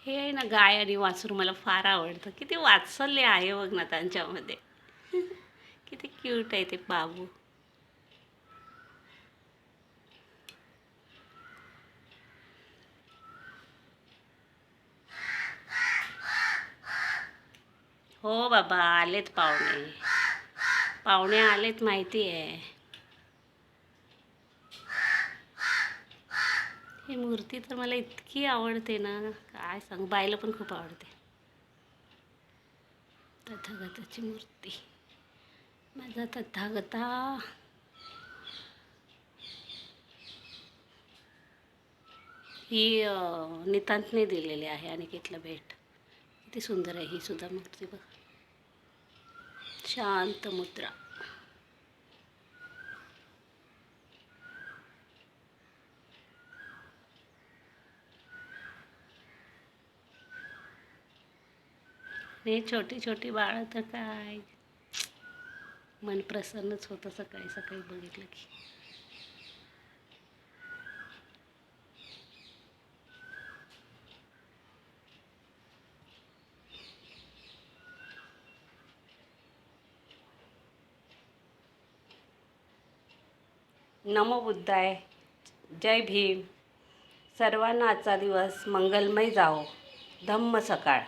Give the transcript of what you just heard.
हे आहे ना, गाय आणि वासरू मला फार आवडतं. किती वात्सल्य आहे बघ ना त्यांच्यामध्ये. किती क्यूट आहे ते बाबू. हो बाबा, आलेत पाहुणे. पाहुणे आलेत, माहिती आहे. ही मूर्ती तर मला इतकी आवडते ना, काय सांगू. बायला पण खूप आवडते. तथागताची मूर्ती, माझा तथागता. ही नितांतने दिलेली आहे अनिकेतला भेट. किती सुंदर आहे ही सुद्धा मूर्ती बघ. शांत मुद्रा. हे छोटी छोटी बाळं तर काय, मन प्रसन्नच होतं सकाळी सकाळी बघितलं की. नमो बुद्धाय. जय भीम. सर्वांना आजचा दिवस मंगलमय जावो. धम्म सकाळ.